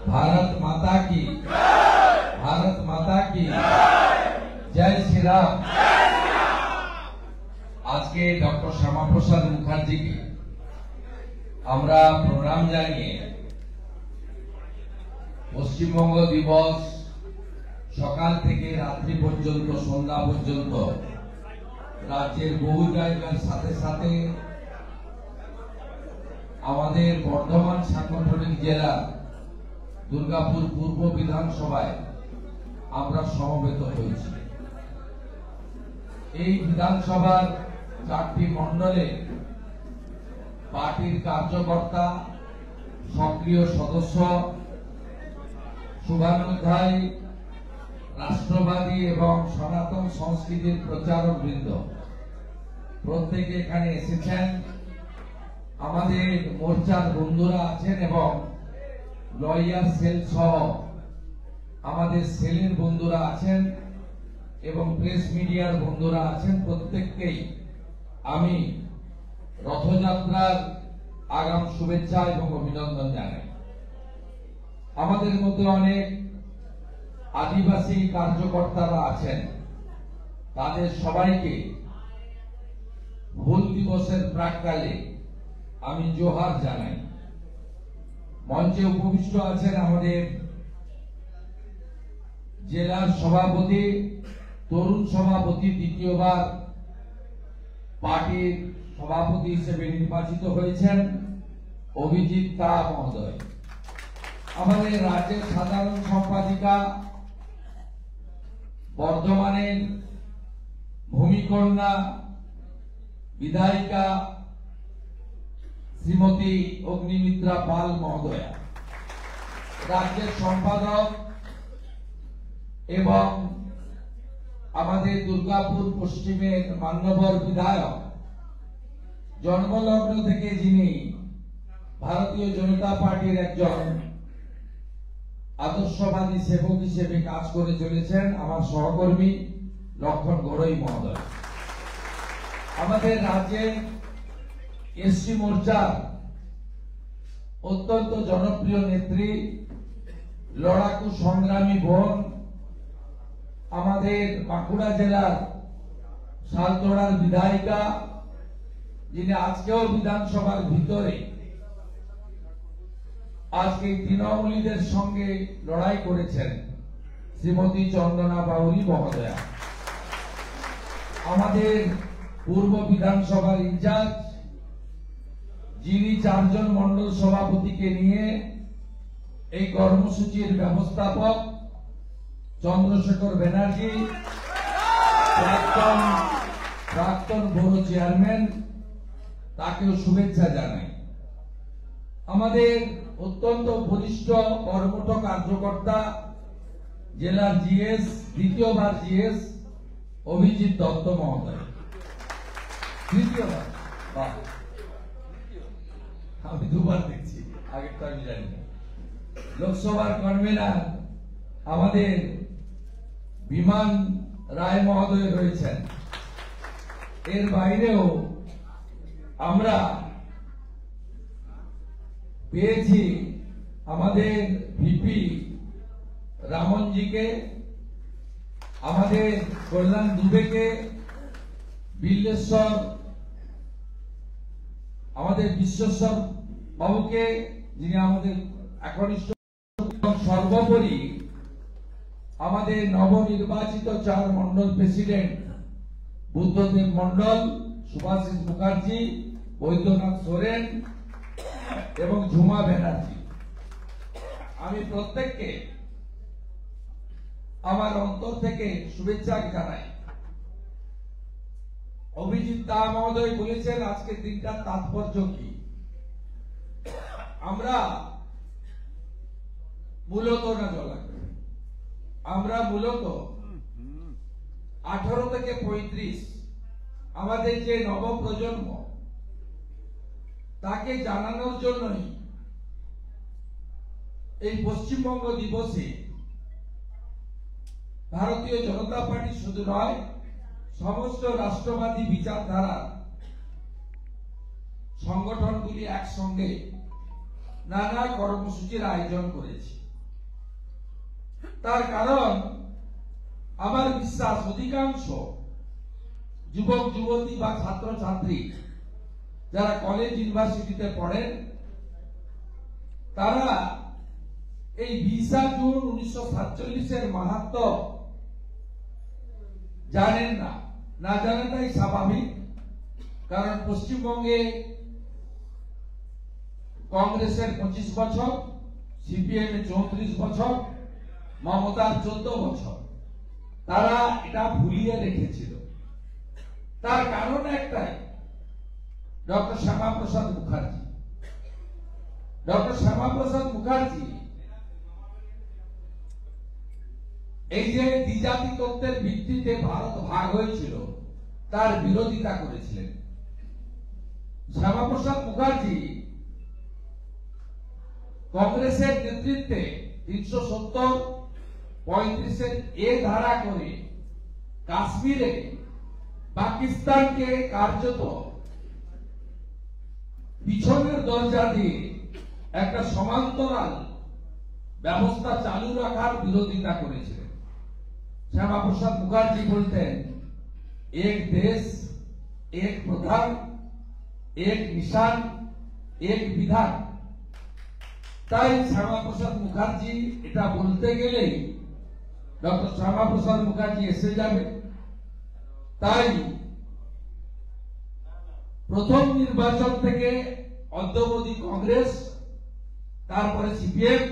भारत माता की भारत माता की जय श्री राम। आज के डॉक्टर श्यामा प्रसाद मुखार्जी के আমরা প্রণাম জানিয়ে পশ্চিমবঙ্গ দিবস সকাল থেকে রাত্রি পর্যন্ত সন্ধ্যা পর্যন্ত রাজ্যের বহু জায়গার সাথে সাথে আমাদের বর্ধমান সাংগঠনিক জেলা দুর্গাপুর পূর্ব বিধানসভায় আমরা সমবেত হয়েছি। এই বিধানসভার 4টি মণ্ডলে পার্টির কার্যকর্তা, সক্রিয় সদস্য, শুভানুধ্যায়ী, রাষ্ট্রবাদী এবং সনাতন সংস্কৃতির প্রচারক বৃন্দ প্রত্যেকে এখানে এসেছেন। আমাদের মোর্চার বন্ধুরা আছেন এবং লয়ার সেল সহ আমাদের সেলের বন্ধুরা আছেন এবং প্রেস মিডিয়ার বন্ধুরা আছেন। প্রত্যেককেই আমি রথযাত্রার আগাম শুভেচ্ছা এবং অভিনন্দন জানাই। আমাদের মধ্যে অনেক আদিবাসী কার্যকর্তারা আছেন, তাদের সবাইকে হুল দিবসের প্রাক্কালে আমি জোহার জানাই। মঞ্চে উপবিষ্ট আছেন আমাদের জেলার সভাপতি, তরুণ সভাপতি, দ্বিতীয়বার পার্টির সভাপতি হিসেবে নির্বাচিত হয়েছেন অভিজিৎ কা মহোদয়। আমাদের রাজ্যের সাধারণ সম্পাদিকা, বর্ধমানের ভূমিকন্যা বিধায়িকা শ্রীমতী অগ্নিমিত্রা পাল মহোদয়া, রাজ্যের সম্পাদক এবং আমাদের দুর্গাপুর পশ্চিমের মান্যবর বিধায়ক, জন্মলগ্ন থেকে যিনি ভারতীয় জনতা পার্টির একজন আদর্শবাদী সেবক হিসেবে কাজ করে চলেছেন, আমার সহকর্মী লক্ষণ গড়ই মহোদয়। আমাদের রাজ্যের এসসি মোর্চার অত্যন্ত জনপ্রিয় নেত্রী, লড়াকু সংগ্রামী বোন, আমাদের বাঁকুড়া জেলার শালতোড়ার বিধায়িকা, যিনি আজকেও বিধানসভার ভিতরে আজকে তৃণমূলীদের সঙ্গে লড়াই করেছেন, শ্রীমতী চন্দনা বাউরি মহোদয়া। আমাদের পূর্ব বিধানসভার ইনচার্জ, যিনি 4 জন মন্ডল সভাপতিকে নিয়ে এই কর্মসূচির ব্যবস্থাপক, চন্দ্রশেখর ব্যানার্জি, প্রাক্তন বড় চেয়ারম্যান, তাকেও শুভেচ্ছা জানাই। আমাদের অত্যন্ত বরিষ্ঠ কর্মঠ কার্যকর্তা, জেলার জিএস, দ্বিতীয়বার জিএস অভিজিৎ দত্ত মহোদয়। দ্বিতীয়বার? আমি 2বার দেখছি, আগেরটা আমি জানি না। লোকসভার কনভেনার আমাদের বিমান রায় মহোদয় রয়েছেন। এর বাইরেও আমরা পেয়েছি আমাদের ভিপি রামনজিকে, আমাদের কল্যাণ দুবেকে, বিল্লেশ্বর আমাদের বিশ্বেশ্বর বাবুকে, যিনি আমাদের একনিষ্ঠ, সর্বোপরি আমাদের নবনির্বাচিত 4 মন্ডল প্রেসিডেন্ট বুদ্ধদেব মন্ডল, সুভাষিস মুখার্জি, বৈদ্যনাথ সোরেন এবং ঝুমা ব্যানার্জি। আমি প্রত্যেককে আমার অন্তর থেকে শুভেচ্ছা জানাই। অভিজিৎ দা মহোদয় বলেছেন আজকের দিনটার তাৎপর্য কি। আমরা মূলত আমরা মূলত 18 থেকে 35 আমাদের যে নবপ্রজন্ম, তাকে জানানোর জন্যই এই পশ্চিমবঙ্গ দিবসে ভারতীয় জনতা পার্টি শুধু নয়, সমস্ত রাষ্ট্রবাদী বিচারধারা সংগঠনগুলি একসঙ্গে নানা কর্মসূচির আয়োজন করেছে। তার কারণ আমার বিশ্বাস অধিকাংশ যুবক যুবতী বা ছাত্র ছাত্রী যারা কলেজ ইউনিভার্সিটিতে পড়েন তারা এই 20 জুন 1947 মাহাত্ম্য জানেন না, না জানাটাই স্বাভাবিক। কারণ পশ্চিমবঙ্গে কংগ্রেসের 25 বছর, সিপিএম এর 34 বছর, মমতার 14 বছর, তারা এটা ভুলিয়ে রেখেছিল। তার কারণ একটাই, ডক্টর শ্যামাপ্রসাদ মুখার্জি। ডক্টর শ্যামাপ্রসাদ মুখার্জি এই যে দ্বিজাতি তত্ত্বের ভিত্তিতে ভারত ভাগ হয়েছিল তার বিরোধিতা করেছিলেন। শ্যামাপ্রসাদ মুখার্জি কংগ্রেসের নেতৃত্বে 370-35 এ ধারা করে কাশ্মীরে পাকিস্তানকে কার্যত পিছনের দরজা দিয়ে একটা সমান্তরাল ব্যবস্থা চালু রাখার বিরোধিতা করেছিলেন। শ্যামাপ্রসাদ মুখার্জি বলতেন, এক দেশ, এক প্রধান, এক নিশান, এক বিধান। তাই শ্যামাপ্রসাদ মুখার্জি এটা বলতে গেলেই ডক্টর শ্যামাপ্রসাদ মুখার্জি এসে যাবে। তাই প্রথম নির্বাচন থেকে অদ্যাবধি কংগ্রেস, তারপরে সিপিএম,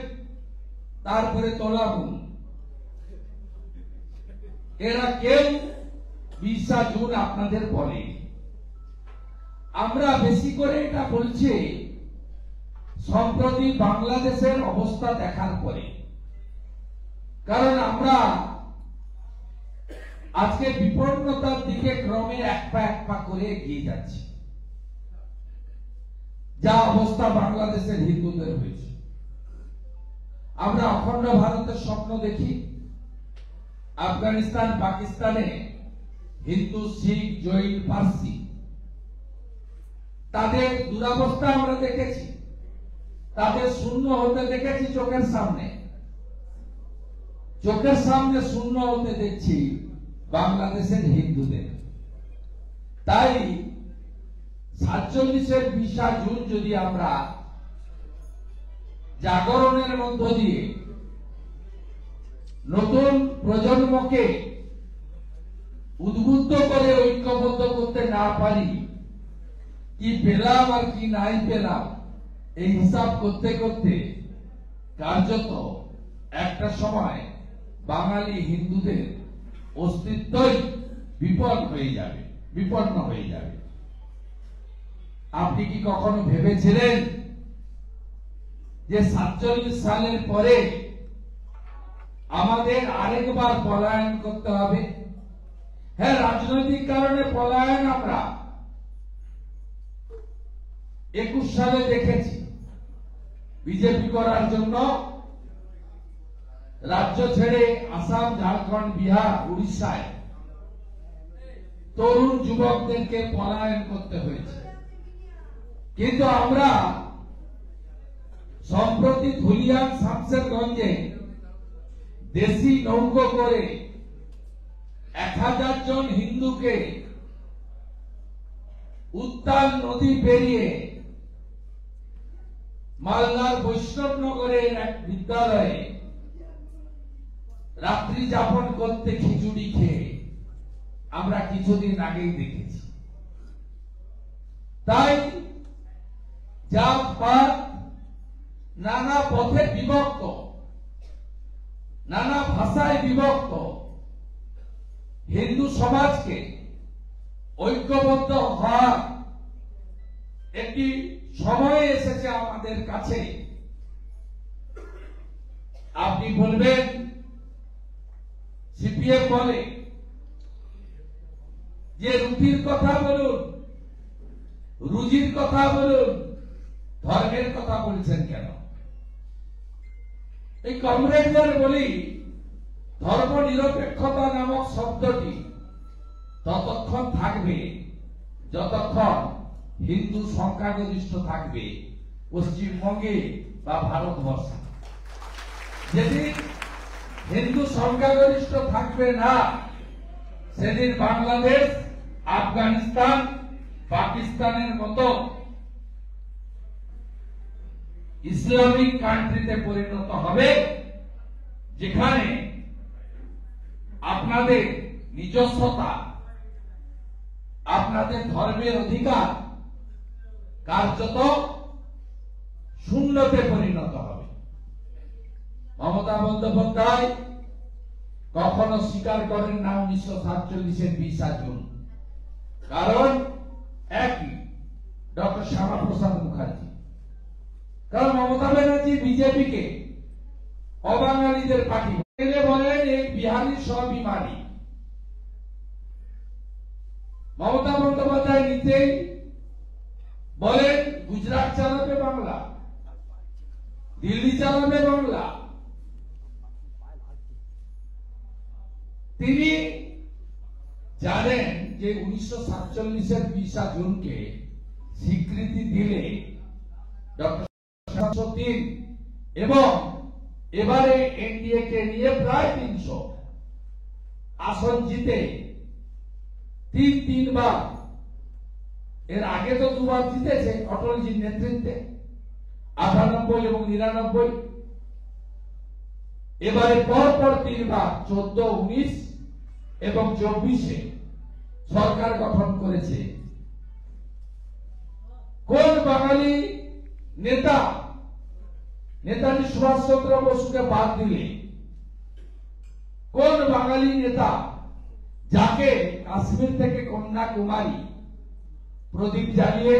তারপরে তৃণমূল, এরা কেউ 20 জুন আপনাদের বলে। আমরা বেশি করে এটা বলছি সম্প্রতি বাংলাদেশের অবস্থা দেখার পরে। কারণ আমরা আজকে বিপন্নতার দিকে ক্রমে এক পা করে এগিয়ে যাচ্ছি। যা অবস্থা বাংলাদেশের হিন্দুদের হয়েছে, আমরা অখণ্ড ভারতের স্বপ্ন দেখি। আফগানিস্তান, পাকিস্তানে হিন্দু, শিখ, জৈন, পার্সি, তাদের দুরবস্থা আমরা দেখেছি, তাদের শূন্য হতে দেখেছি চোখের সামনে। চোখের সামনে শূন্য হতে দেখছি বাংলাদেশের হিন্দুদের। তাই 47-এর 20 জুন যদি আমরা জাগরণের মধ্য দিয়ে নতুন প্রজন্মকে উদ্বুদ্ধ করে ঐক্যবদ্ধ করতে না পারি, কি পেলাম আর কি নাই পেলাম এই হিসাব করতে করতে কার্যত একটা সময় বাঙালি হিন্দুদের অস্তিত্বই বিপন্ন হয়ে যাবে। আপনি কি কখনো ভেবেছিলেন যে 47 সালের পরে আমাদের আরেকবার পলায়ন করতে হবে? হ্যাঁ, রাজনৈতিক কারণে পলায়ন আমরা 21 সালে দেখেছি। বিজেপি করার জন্য রাজ্য ছেড়ে আসাম, ঝাড়খণ্ড, বিহার, উড়িষ্যায় তরুণ যুবকদেরকে পলায়ন করতে হয়েছে। কিন্তু আমরা সম্প্রতি ধুলিয়ান, শামশেরগঞ্জে দেশি নৌকো করে 1000 জন হিন্দুকে উত্তাল নদী পেরিয়ে মালদার বৈষ্ণবনগরের এক বিদ্যালয়ে রাত্রি যাপন করতে খিচুড়ি খেয়ে আমরা কিছুদিন আগেই দেখেছি। তাই জাত পাত নানা পথে বিভক্ত, নানা ভাষায় বিভক্ত হিন্দু সমাজকে ঐক্যবদ্ধ হওয়ার একটি সময় এসেছে আমাদের কাছে। আপনি বলবেন, সিপিএম বলে যে রুটির কথা বলুন, রুজির কথা বলুন, ধর্মের কথা বলছেন কেন? এই কমরেডদের বলি, ধর্ম নিরপেক্ষতা নামক শব্দটি ততক্ষণ থাকবে যতক্ষণ হিন্দু সংখ্যাগরিষ্ঠ থাকবে পশ্চিমবঙ্গে বা ভারতবর্ষে। যেদিন হিন্দু সংখ্যাগরিষ্ঠ থাকবে না, সেদিন বাংলাদেশ, আফগানিস্তান, পাকিস্তানের মতো ইসলামিক কান্ট্রিতে পরিণত হবে, যেখানে আপনাদের নিজস্বতা, আপনাদের ধর্মের অধিকার কার্যত শূন্যতে পরিণত হবে। মমতা বন্দ্যোপাধ্যায় কখনো স্বীকার করেন না 1947-এর 20 জুন, কারণ একই ডক্টর শ্যামাপ্রসাদ মুখার্জি। কারণ মমতা ব্যানার্জি বিজেপিকে অবাঙালিদের পার্টি বলেন, এক বিহারি সব বিমারি। মমতা বন্দ্যোপাধ্যায় নিজেই বলেন গুজরাট চালাবে বাংলা, দিল্লি চালাবে বাংলা। তিনি জানেন যে 1947-এর 20 জুনকে স্বীকৃতি দিলে ডক্টর 3 এবং এবারে এনডিএ কে নিয়ে প্রায় 300 আসন জিতে 3 বার, এর আগে তো 2 বার জিতেছে অটলজির নেতৃত্বে, 98 এবং 99। এবারে পরপর 3 বার 14, 19 এবং 24-এ সরকার গঠন করেছে। কোন বাঙালি নেতা নেতাজি সুভাষচন্দ্র বসুকে বাদ দিলে, কোন বাঙালি নেতা যাকে কাশ্মীর থেকে কন্যাকুমারী প্রদীপ জ্বালিয়ে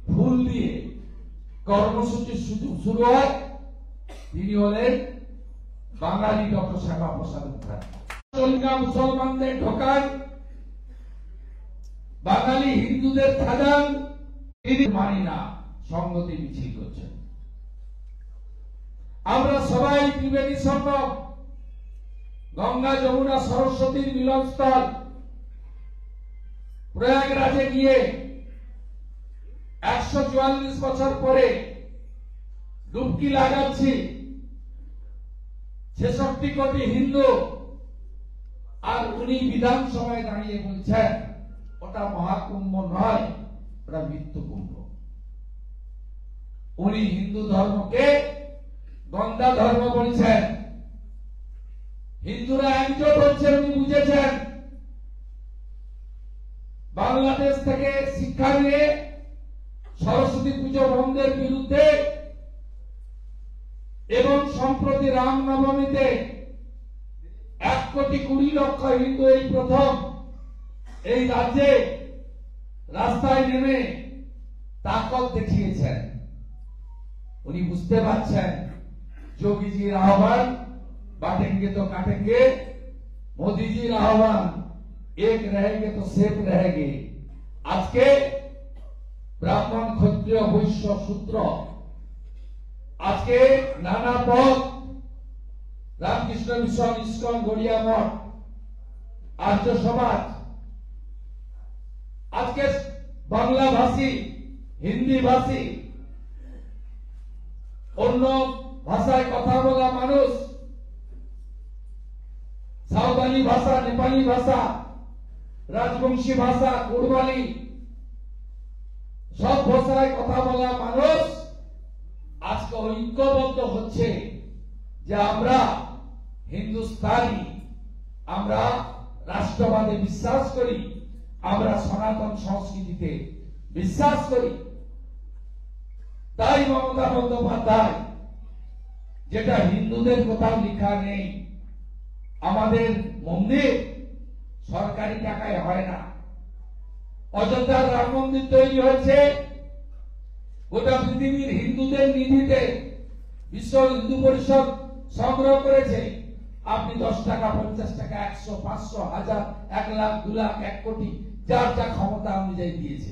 ফুল দিয়ে কর্মসূচি শুরু হয়, তিনি হলেন বাঙালি ডক্টর শ্যামাপ্রসাদ মুখার্জি। মুসলমানদের ঢোকান, বাঙালি হিন্দুদের সাজান, তিনি মানি না, সংগতি মিছিল করছেন। আমরা সবাই ত্রিবেণী সঙ্গম, গঙ্গা যমুনা সরস্বতীর মিলনস্থল প্রয়াগরাজে গিয়ে 144 বছর পরে ডুবকি লাগাচ্ছি। 66 কোটি হিন্দু, আর উনি বিধানসভায় দাঁড়িয়ে বলছেন ওটা মহাকুম্ভ নয়, ওটা মৃত্যু কুম্ভ। উনি হিন্দু ধর্মকে গঙ্গা ধর্ম বলছেন। হিন্দুরা একজোট হচ্ছে, উনি বুঝেছেন। বাংলাদেশ থেকে শিক্ষা নিয়ে সরস্বতী পুজো বন্ধের বিরুদ্ধে এবং সম্প্রতি রামনবমীতে 1,20,00,000 হিন্দু এই প্রথম এই রাজ্যে রাস্তায় নেমে তাকত দেখিয়েছেন। উনি বুঝতে পারছেন যোগীজির আহ্বান बांटेंगे तो काटेंगे, मोदी जी आह्वान एक रहेंगे तो सेफ रहेंगे। आज के ब्राह्मण क्षत्रिय वैश्य शूद्र, आज के नाना पद, रामकृष्ण मिशन, इस्कन, गड़िया मठ, आर्य समाज, आज के बांग्ला भाषी, हिंदी भाषी, অন্য ভাষায় কথা বলা মানুষ, সাঁওতালি ভাষা, নেপালি ভাষা, রাজবংশী ভাষা, কুড়মালি, সব ভাষায় কথা বলা মানুষ আজকে ঐক্যবদ্ধ হচ্ছে যে আমরা হিন্দুস্তানি, আমরা রাষ্ট্রবাদে বিশ্বাস করি, আমরা সনাতন সংস্কৃতিতে বিশ্বাস করি। তাই মমতা বন্দ্যোপাধ্যায়, যেটা হিন্দুদের কোথাও লেখা নেই, আমাদের মন্দির সরকারি টাকায় হয় না। অযোধ্যার রাম মন্দির তৈরি হয়েছে গোটা পৃথিবীর হিন্দুদের নিধিতে, বিশ্ব হিন্দু পরিষদ সংগ্রহ করেছে। আপনি 10 টাকা, 50 টাকা, 100, 500, 1000, 1 লাখ, 2 লাখ, 1 কোটি, যার যা ক্ষমতা অনুযায়ী দিয়েছে।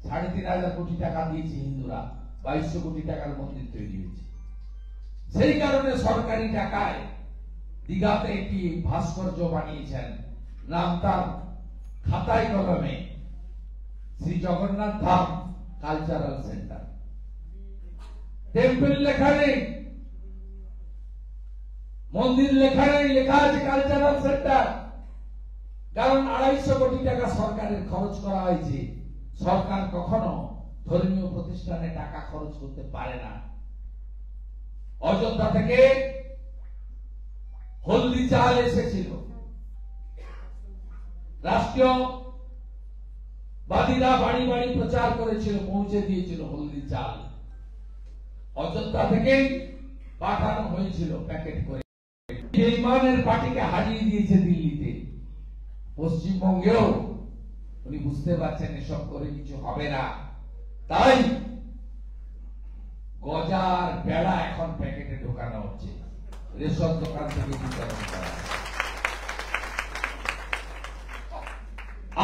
3,500 কোটি টাকা দিয়েছে হিন্দুরা, 2200 কোটি টাকার মন্দির তৈরি হয়েছে। সেই কারণে সরকারি টাকায় দীঘাতে একটি ভাস্কর্য বানিয়েছেন, নাম তার খাতায় কলমে Shri Jagannath Dham cultural centre. Temple লেখা নেই, মন্দির লেখা নেই, লেখা আছে কালচারাল সেন্টার। কারণ 250 কোটি টাকা সরকারের খরচ করা হয়েছে। সরকার কখনো ধর্মীয় প্রতিষ্ঠানে টাকা খরচ করতে পারে না। অযোধ্যা থেকে হলদি চাল এসেছিল, রাষ্ট্রীয় বাদীরা বাড়ি বাড়ি প্রচার করেছিল, পৌঁছে দিয়েছিল হলদি চাল। অযোধ্যা থেকেই পাঠানো হয়েছিল প্যাকেট করে। বেঈমানের পার্টিকে হারিয়ে দিয়েছে দিল্লিতে। পশ্চিমবঙ্গেও উনি বুঝতে পারছেন এসব করে কিছু হবে না, তাই গজার বেড়া এখন প্যাকেটে ঢোকানো হচ্ছে, রেশন দোকান থেকে বিতরণ করা।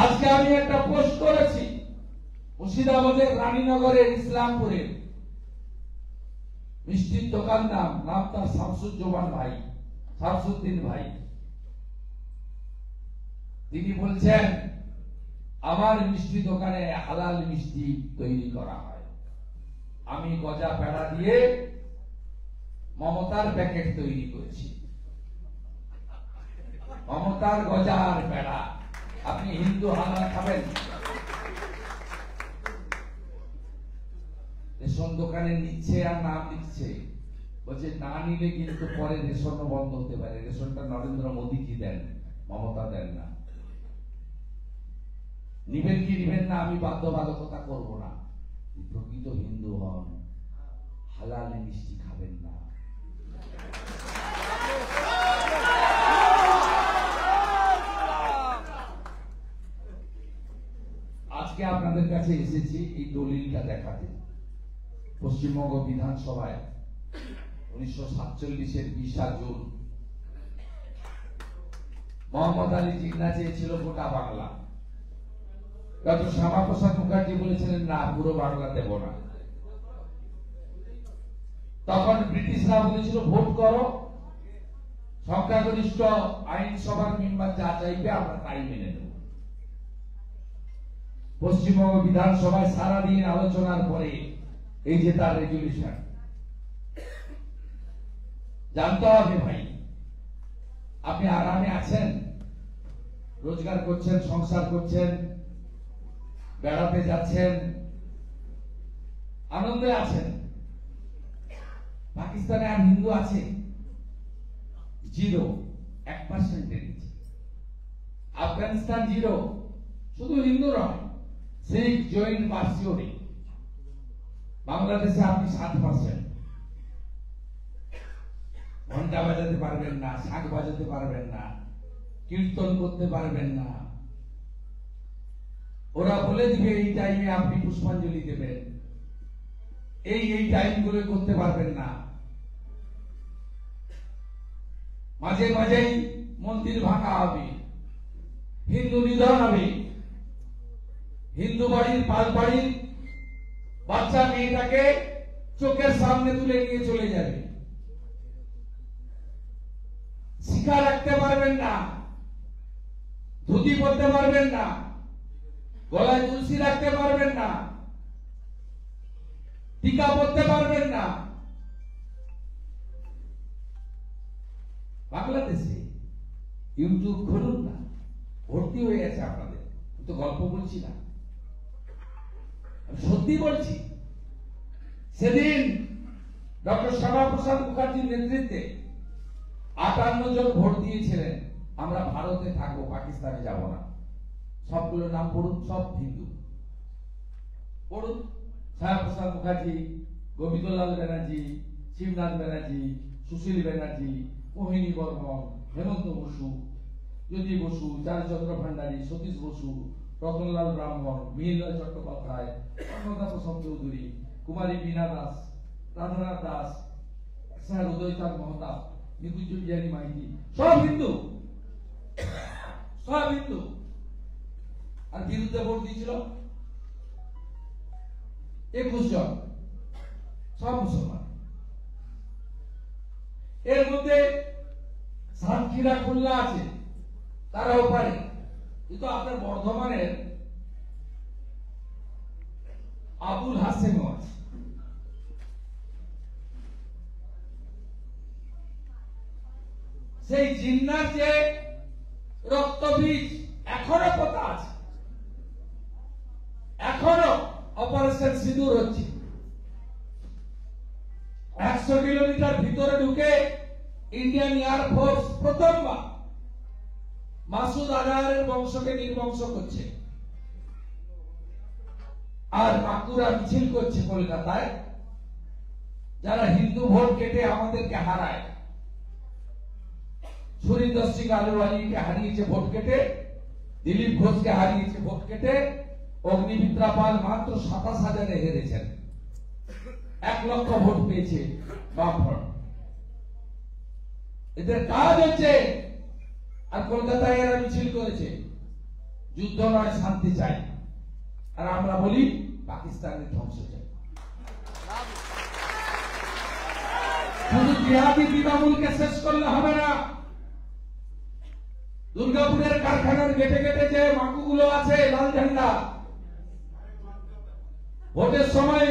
আজকে আমি একটা পোস্ট করেছি মুর্শিদাবাদের রানীনগরের ইসলামপুরের মিষ্টির দোকান, নাম তার শামসুজ্জমান ভাই, শামসুদ্দিন ভাই। তিনি বলছেন আমার মিষ্টি দোকানে হালাল মিষ্টি তৈরি করা হয়। আমি গজা পেড়া দিয়ে মমতার প্যাকেট তৈরি করেছি। মমতার গজার পেড়া। আপনি হিন্দু হালাল খাবেন? রেশন দোকানে নিচ্ছে আর নাম দিচ্ছে, বলছে না নিলে কিন্তু পরে রেশন বন্ধ হতে পারে। রেশনটা নরেন্দ্র মোদী কি দেন, মমতা দেন না। নিবেন কি নিবেন না আমি বাধ্যবাধকতা করবো না। প্রকৃত হিন্দু হন, হালাল মিষ্টি খাবেন না। আজকে আপনাদের কাছে এসেছি এই দলিলটা দেখাতে। পশ্চিমবঙ্গ বিধানসভায় 1947-এর 20 জুন মোহাম্মদ আলী জিন্নাহ চেয়েছিল গোটা বাংলা। ডক্টর শ্যামাপ্রসাদ মুখার্জি বলেছিলেন না, পুরো বাংলা দেব না। তখন ব্রিটিশরা বলেছিল ভোট করো, সংখ্যাগরিষ্ঠ আইনসভার মেম্বার যা চাইবে আমরা তাই মেনে নেব। পশ্চিমবঙ্গ বিধানসভায় সারাদিন আলোচনার পরে এই যে তার রেজুলেশন। জানতে হবে ভাই, আপনি আরামে আছেন, রোজগার করছেন, সংসার করছেন, বেড়াতে যাচ্ছেন, আনন্দে আছেন। পাকিস্তানে আর হিন্দু আছে? 0, 1% নিচে। আফগানিস্তান 0, শুধু হিন্দু নয়, শিখ, জৈন, পার্সিও নেই। বাংলাদেশে আপনি 7%। ঘন্টা বাজাতে পারবেন না, শাঁখ বাজাতে পারবেন না, কীর্তন করতে পারবেন না। ওরা বলে দিবে এই টাইমে আপনি পুষ্পাঞ্জলি দেবেন, এই টাইম গুলো করতে পারবেন না। মাঝে মাঝেই মন্দির ভাঙা হবে, হিন্দু নিধন হবে, হিন্দু বাড়ির পাল বাড়ির বাচ্চা মেয়েটাকে চোখের সামনে তুলে নিয়ে চলে যাবে। শিখা রাখতে পারবেন না, ধুতি পরতে পারবেন না, গলায় তুলসী রাখতে পারবেন না, টিকা পরতে পারবেন না। বাংলাদেশে ইউটিউব খুলুন না, ভর্তি হয়ে গেছে আপনাদের। তো গল্প বলছি না, আমি সত্যি বলছি। সেদিন ডক্টর শ্যামাপ্রসাদ মুখার্জির নেতৃত্বে 58 জন ভোট দিয়েছিলেন আমরা ভারতে থাকবো, পাকিস্তানে যাব না। সবগুলো নাম পড়ুন, সব হিন্দু পড়ুন। শ্যামাপ্রসাদ মুখার্জি, গোবিন্দলাল ব্যানার্জি, শিবনাথ ব্যানার্জি, সুশীল ব্যানার্জি, মোহিনী বর্মন, হেমন্ত বসু, জ্যোতি বসু, চারুচন্দ্র ভান্ডারী, সতীশ বসু, রতনলাল ব্রাহ্মণ, মিহিরলাল চট্টোপাধ্যায়, অন্নদা প্রসাদ চৌধুরী, কুমারী বীণা দাস, রাধানাথ দাস, স্যার উদয়চাঁদ মহতাব, নিকুঞ্জ বিহারী মাইতি, সব হিন্দু, সব হিন্দু। আর বিরুদ্ধে ভোট দিয়েছিল 21 জন, সব মুসলমান। এর মধ্যে সাতক্ষীরা, খুলনা আছে, তারাও পারে। কিন্তু আপনার বর্ধমানের আবুল হাসেমও আছে। সেই জিন্নার যে রক্তবীজ এখনো পোতা আছে, এখনো অপারেশন সিঁদুর হচ্ছে। 100 কিলোমিটার ভিতরে ঢুকে ইন্ডিয়ান এয়ারফোর্স প্রথমবার মাসুদ আজহারের বংশকে নির্বংশ করছে, আর বাঁকুড়া মিছিল করছে কলকাতায়, যারা হিন্দু ভোট কেটে আমাদেরকে হারায়। সুরিন্দর সিং আলুওয়ালিকে হারিয়েছে ভোট কেটে, দিলীপ ঘোষকে হারিয়েছে ভোট কেটে, অগ্নিমিত্রা পাল মাত্র 27,000-এ হেরেছেন, 1 লক্ষ ভোট পেয়েছে বামফ্রন্ট। এদের কাজ হচ্ছে, আর কলকাতায় এরা মিছিল করেছে যুদ্ধ নয় শান্তি চাই, আর আমরা বলি পাকিস্তানের ধ্বংস চাই। শুধু জিহাদি তৃণমূলকে শেষ করলে হবে না, দুর্গাপুরের কারখানার গেটে গেটে যে মাকুগুলো আছে লাল ঝান্ডা, ভোটের সময়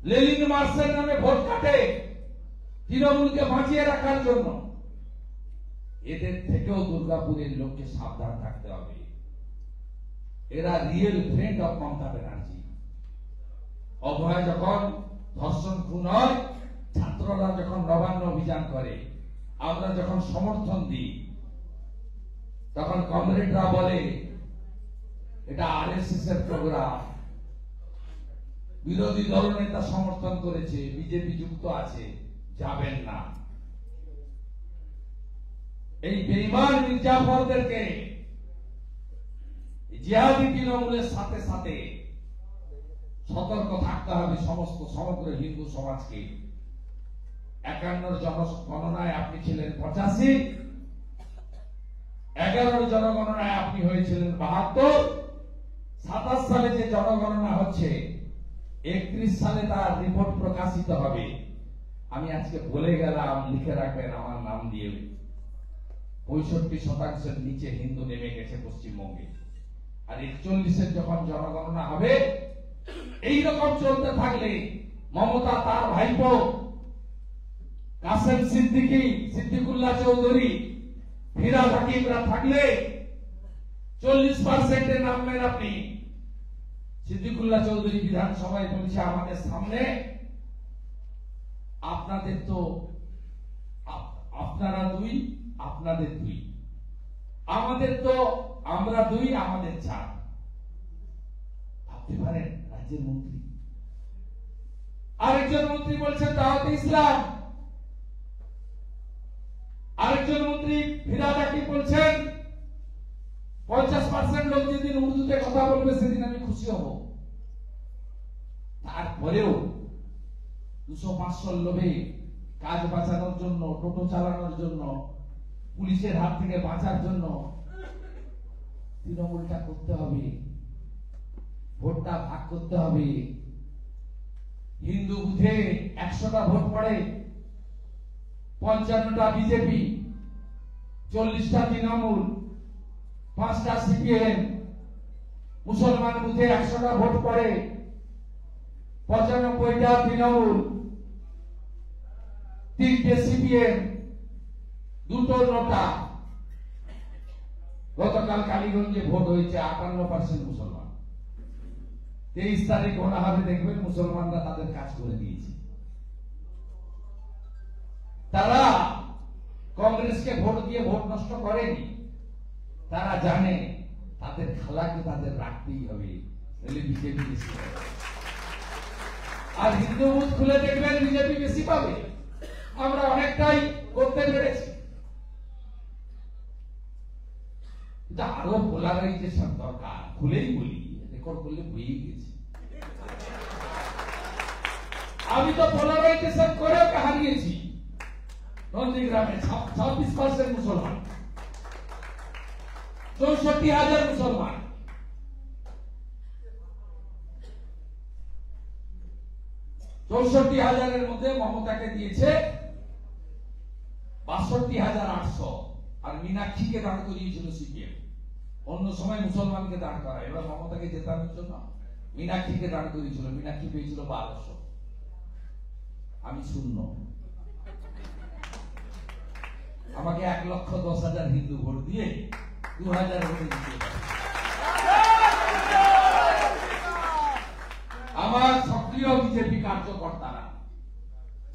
লেনিন মার্চের নামে ভোট কাটে তৃণমূলকে বাঁচিয়ে রাখার জন্য, এদের থেকেও দুর্গাপুরের লোককে সাবধান থাকতে হবে। এরা real friend of Mamata Banerjee. Abhay যখন ধর্ষণ খুন হয়, ছাত্ররা যখন নবান্ন অভিযান করে, আমরা যখন সমর্থন দিই, তখন কমরেডরা বলে এটা আরএসএস এর প্রোগ্রাম, বিরোধী দলনেতা সমর্থন করেছে, বিজেপি যুক্ত আছে, যাবেন না। এই বেঈমান মির্জাফরদেরকে জিহাদি তৃণমূলের সাথে সাথে সতর্ক থাকতে হবে সমগ্র হিন্দু সমাজকে। 51 জনগণনায় আপনি ছিলেন 85, 11 জনগণনায় আপনি হয়েছিলেন 72, 27 সালে যে জনগণনা হচ্ছে 31 সালে তার রিপোর্ট প্রকাশিত হবে। আমি আজকে বলে গেলাম, লিখে রাখবেন আমার নাম দিয়ে, 65% নিচে হিন্দু নেমে গেছে পশ্চিমবঙ্গে। আর 41-এর যখন জনগণনা হবে, এইরকম চলতে থাকলে মমতা, তার ভাইপো কাসেম সিদ্দিকী, সিদ্দিকুল্লাহ চৌধুরী, ফিরাদ হাকিমরা থাকলে 40% নামবেন আপনি। সিদ্দিকুল্লাহ চৌধুরী বিধানসভায় বলেছে, আমাদের সামনে আপনাদের তো আপনারা 2, আপনাদের 2, আমাদের তো আমরা 2, আমাদের 4। ভাবতে পারেন রাজ্যের মন্ত্রী। আরেকজন মন্ত্রী বলছেন দাওয়াতে ইসলাম, আরেকজন মন্ত্রী ফিরাদ হাকিম বলছেন 50% লোক যেদিন উর্দুতে কথা বলবে সেদিন আমি খুশি হব। তারপরেও 200-500 লোভে কাজ বাঁচানোর জন্য, টোটো চালানোর জন্য, পুলিশের হাত থেকে বাঁচার জন্য তৃণমূলটা করতে হবে, ভোটটা ভাগ করতে হবে। হিন্দু বুথে 100টা ভোট পড়ে, 55টা বিজেপি, 40টা তৃণমূল, 5টা সিপিএম। মুসলমান বুথে 100টা ভোট পড়ে, 95টা তৃণমূল, 3টে সিপিএম, 2টো নোটা। গতকাল কালীগঞ্জে ভোট হয়েছে 58% মুসলমান। 23 তারিখ গোনা হবে, দেখবেন মুসলমানরা তাদের কাজ করে দিয়েছে। তারা কংগ্রেসকে ভোট দিয়ে ভোট নষ্ট করেনি, তারা জানে তাদের খালাকে তাদের রাখতেই হবে, বিজেপি বেশি পাবে। আর হিন্দু বুথ খুলে দেখবেন বিজেপি বেশি পাবে। আমরা অনেকটাই করতে পেরেছি, আরো পোলারাইজেশন দরকার। খুলেই বলি, রেকর্ড করলে বইয়ে গেছে। আমি তো পোলারাইজেশন করে হারিয়েছি। নন্দীগ্রামে 26% মুসলমান, 64,000 মুসলমান। 64,000-এর মধ্যে মমতাকে দিয়েছে 62,800, আর মীনাক্ষীকে দাঁড় করিয়েছিল সিপিএম। অন্য সময় মুসলমানকে দাঁড় করা, এবার মমতাকে জেতানোর জন্য মীনাক্ষীকে দাঁড় করিয়েছিল। মীনাক্ষী পেয়েছিল 1200, আমি 0। আমাকে 1,10,000 হিন্দু ভোট দিয়ে 2,000 ভোটে জিতিয়ে দেয়। আমার সক্রিয় বিজেপি কার্যকর্তারা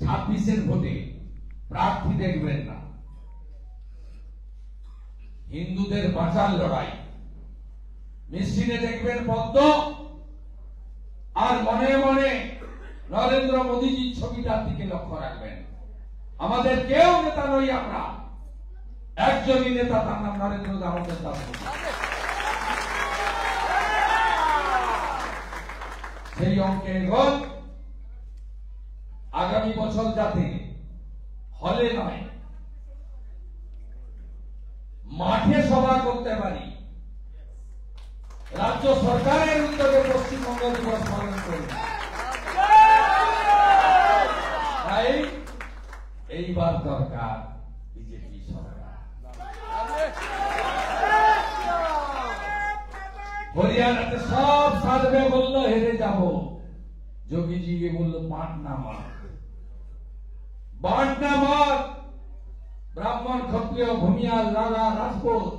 26-এর ভোটে প্রার্থী দেখবেন না, হিন্দুদের বাঁচার লড়াই মেশিনে দেখবেন পদ্ম, আর মনে মনে নরেন্দ্র মোদীজির ছবিটার দিকে লক্ষ্য রাখবেন। আমাদের কেউ নেতা নই, আমরা একজনই নেতা, তার নাম নরেন্দ্র দামোদর দাস মোদী। সেই অঙ্কে এগোন। আগামী বছর যাতে হলে নয় মাঠে সভা করতে পারি, রাজ্য সরকারের উদ্যোগে পশ্চিমবঙ্গ দিবস পালন করবে। তাই এইবার দরকার বিজেপি সরকার। হরিয়ানাতে সব সার্ভে বলল হেরে যাব, যোগীজি বলল পাটনা মাঠ, বাটনা মাঠ। ব্রাহ্মণ, ক্ষত্রিয়, ভূমিয়াল, রাজা, Rajput,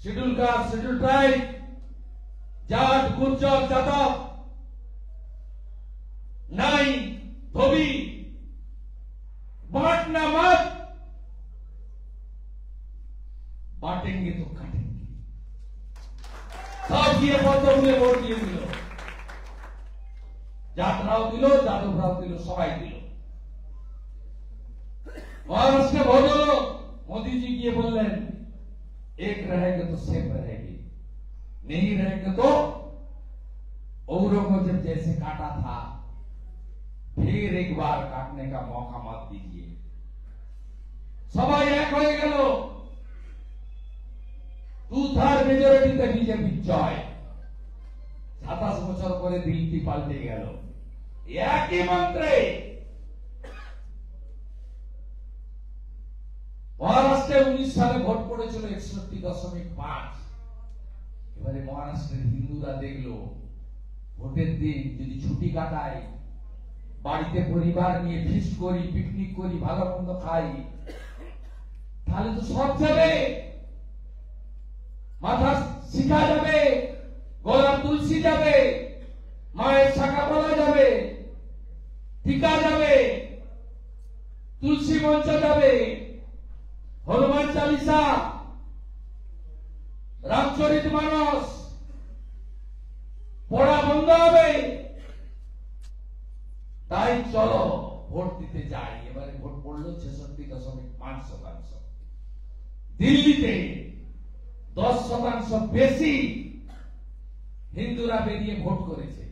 schedule caste, schedule tribe, Jat, Gurjar, Yadav, নাই, ধোবি, बांटना मत, बांटेंगे तो काटेंगे। सब ये পদ্মফুলে ভোট দিয়ে দিল, যাত্রাও দিল, যাদবরাও দিল, সবাই দিল। महाराष्ट्र भोट हलो, मोदी जी ये बोलें एक रहेगा तो सेफ रहेगी, नहीं रहेगा तो औरंगजेब जैसे काटा था फिर एक बार काटने का मौका मत दीजिए। सबाई एक हो गल, 2/3 मेजरिटीते बीजेपी जय। 27 বছর পরে দিল্লি পাল্টে গেল, একই মন্ত্রে। মহারাষ্ট্রে 19 সালে ভোট পড়েছিল 61.5। এবারে মহারাষ্ট্রের হিন্দুরা দেখলো ভোটের দিন যদি ছুটি কাটায়, বাড়িতে পরিবার নিয়ে ফিস্ট করি, পিকনিক করি, ভালো মন্দ খাই, তাহলে তো সব যাবে, মাথা শিখা যাবে, গলা তুলসী যাবে, মায়ের শাখা বলা যাবে, টিকা যাবে, তুলসী মঞ্চ যাবে, হনুমান চালিসা, রামচরিত মানস পড়া বন্ধ হবে। তাই চলো ভোট দিতে যাই। এবারে ভোট পড়লো 66.5%। দিল্লিতে 10% বেশি হিন্দুরা বেরিয়ে ভোট করেছে।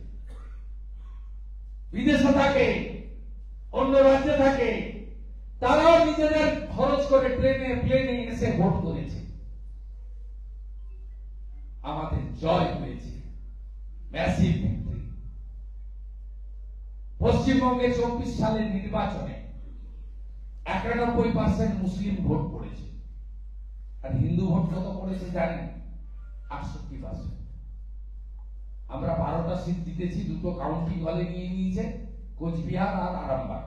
বিদেশে থাকে, অন্য রাজ্যে থাকে, তারাও নিজেদের খরচ করে ট্রেনে প্লেনে এসে ভোট করেছে। আমাদের জয় হয়েছে, ম্যাসিভ ভিক্টরি। পশ্চিমবঙ্গে 24 সালের নির্বাচনে 91% মুসলিম ভোট পড়েছে, আর হিন্দু ভোট কত পড়েছে জানেন? 68%। আমরা 12টা সিট জিতেছি, 2টো কাউন্টিং হলে নিয়ে নিয়েছে, কোচবিহার আর আরামবাগ।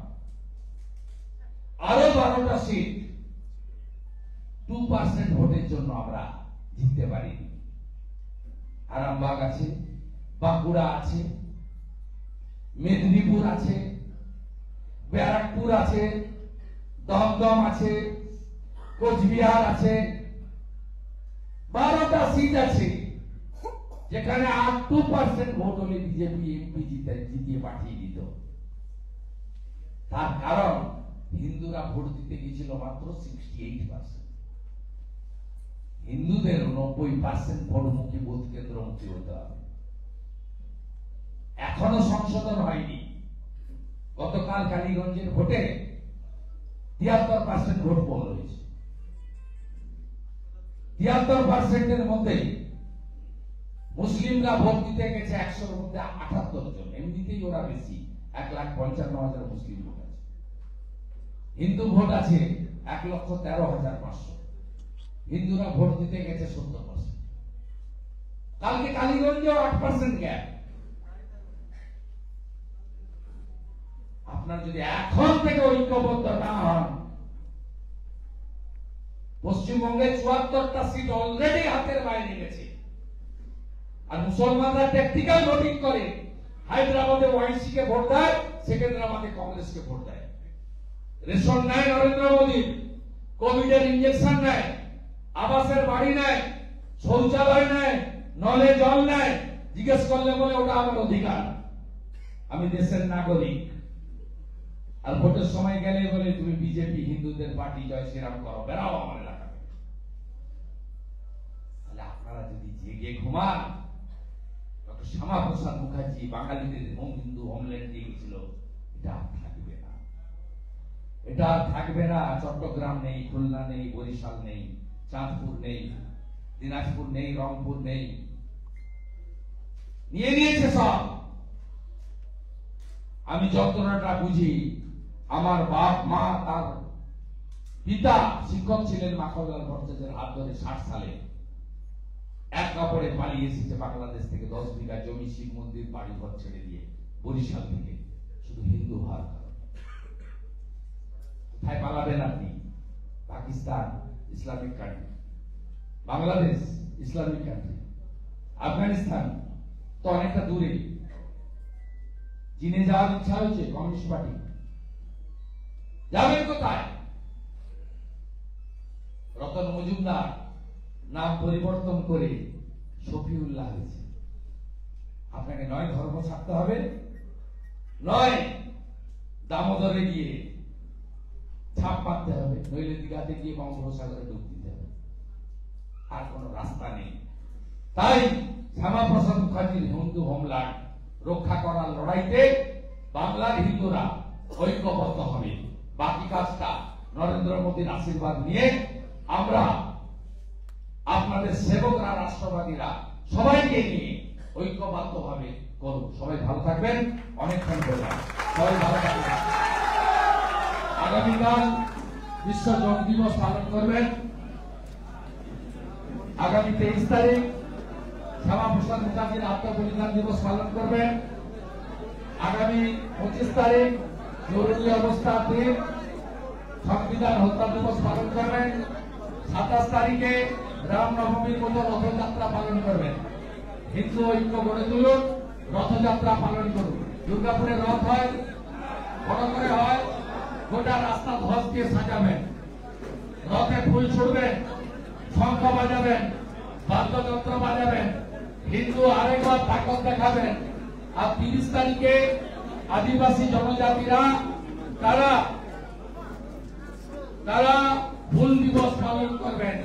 আরো 12টা সিট 2% ভোটের জন্য আমরা জিততে পারিনি। আরামবাগ আছে, বাঁকুড়া আছে, মেদিনীপুর আছে, ব্যারাকপুর আছে, দমদম আছে, কোচবিহার আছে, 12টা সিট আছে যেখানে 2% ভোট হলে বিজেপি এমপি জিতিয়ে পাঠিয়ে দিত। তার কারণ হিন্দুরা ভোট দিতে গিয়েছিল মাত্র 68%। হিন্দুদের 90% ভোটমুখী, বুথ কেন্দ্রমুখী হতে হবে। এখনো সংশোধন হয়নি। গতকাল কালীগঞ্জের ভোটে 73% ভোট পোল হয়েছে। 73% মধ্যে মুসলিমরা ভোট দিতে গেছে 100-র মধ্যে 78 জন। এমনিতেই ওরা বেশি, 1,55,000 মুসলিম ভোট আছে। হিন্দু ভোট আছে 1,13,500। হিন্দুরা ভোট দিতে গেছে 70%। কালকে কালীগঞ্জেও 8% গ্যাপ। আপনার যদি এখন থেকে ঐক্যবদ্ধ না হন, পশ্চিমবঙ্গে 74টা সিট অলরেডি হাতের বাইরে গেছে। আর মুসলমানরা ট্যাকটিক্যাল ভোটিং করে, হায়দ্রাবাদে ওয়াইসি কে ভোট দেয়, সেকেন্দ্রাবাদে কংগ্রেসকে ভোট দেয়। রেশন নেয় নরেন্দ্র মোদী, কোভিডের ইঞ্জেকশন নেয়, আবাসের বাড়ি নেয়, শৌচালয় নেয়, নলে জল নেয়। জিজ্ঞেস করলে বলে ওটা আমার অধিকার, আমি দেশের নাগরিক। আর ভোটের সময় গেলে বলে তুমি বিজেপি হিন্দুদের পার্টি, জয় শ্রীরাম করো, বেরাও আমার এলাকা। তাহলে আপনারা যদি জেগে ঘুমান, ডক্টর শ্যামাপ্রসাদ মুখার্জি বাঙালিদের হিন্দু হোমল্যান্ড দিয়ে গেছিল, এটা থাকবে না, এটা থাকবে না। চট্টগ্রাম নেই, খুলনা নেই, বরিশাল নেই, চাঁদপুর নেই, দিনাজপুর নেই, রংপুর নেই, নিয়ে নিয়েছে সব। আমি যন্ত্রণাটা বুঝি। আমার বাপ মা, তার পিতা শিক্ষক ছিলেন মাখনলাল ভট্টাচার্যের হাত ধরে 60 সালে এক কাপড়ে পালিয়ে এসেছে বাংলাদেশ থেকে, 10 বিঘা জমি, শিব মন্দির, বাড়ি ঘর ছেড়ে দিয়ে বরিশাল থেকে, শুধু হিন্দু হওয়ার কারণে। কোথায় পালাবেন আপনি? Pakistan Islamic country, Bangladesh Islamic country, Afghanistan তো অনেকটা দূরে। চীনে যাওয়ার ইচ্ছা হয়েছে কমিউনিস্ট পার্টি, যাবেন কোথায়? রতন মজুমদার নাম পরিবর্তন করে শফিউল্লাহ হয়েছে। আপনাকে নয় ধর্ম ছাড়তে হবে, নয় দামোদরে গিয়ে ছাপ মারতে হবে, নইলে দীঘাতে গিয়ে বঙ্গোপসাগরে ডুব দিতে হবে, আর কোন রাস্তা নেই। তাই শ্যামাপ্রসাদ মুখার্জির হিন্দু হোমল্যান্ড রক্ষা করার লড়াইতে বাংলার হিন্দুরা ঐক্যবদ্ধ হবে। বাকি কাজটা নরেন্দ্র মোদীর আশীর্বাদ নিয়ে আমরা আপনাদের সেবকরা, রাষ্ট্রবাদীরা সবাইকে নিয়ে ঐক্যবদ্ধ ভাবে করুন। সবাই ভালো থাকবেন। অনেকক্ষণ বললাম, সবাই ভালো থাকবেন। আগামীকাল বিশ্ব যোগ দিবস পালন করবেন। আগামী 23 তারিখ শ্যামাপ্রসাদ মুখার্জির আত্মবলিদান দিবস পালন করবেন। আগামী 25 তারিখ জরুরি অবস্থার দিন সংবিধান হত্যা দিবস পালন করবেন। 27 তারিখে রামনবমীর মতো রথযাত্রা পালন করবেন। হিন্দু ঐক্য গড়ে তুলুন, রথযাত্রা পালন করুন। দুর্গাপুরে রথ হয়, বড় করে হয়, গোটা রাস্তা ধ্বজ দিয়ে সাজাবেন, রথে ফুল ছুড়বেন, শঙ্খ বাজাবেন, বাদ্যযন্ত্র বাজাবেন, হিন্দু আরেকবার তাকত দেখাবেন। আর 30 তারিখে আদিবাসী জনজাতিরা তারা হুল দিবস পালন করবেন।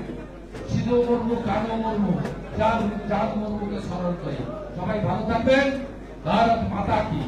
সিধু মুর্মু, কানু মুর্মু, চাঁদ মুর্মুকে স্মরণ করে। সবাই ভালো থাকবেন। ভারত মাতা কি।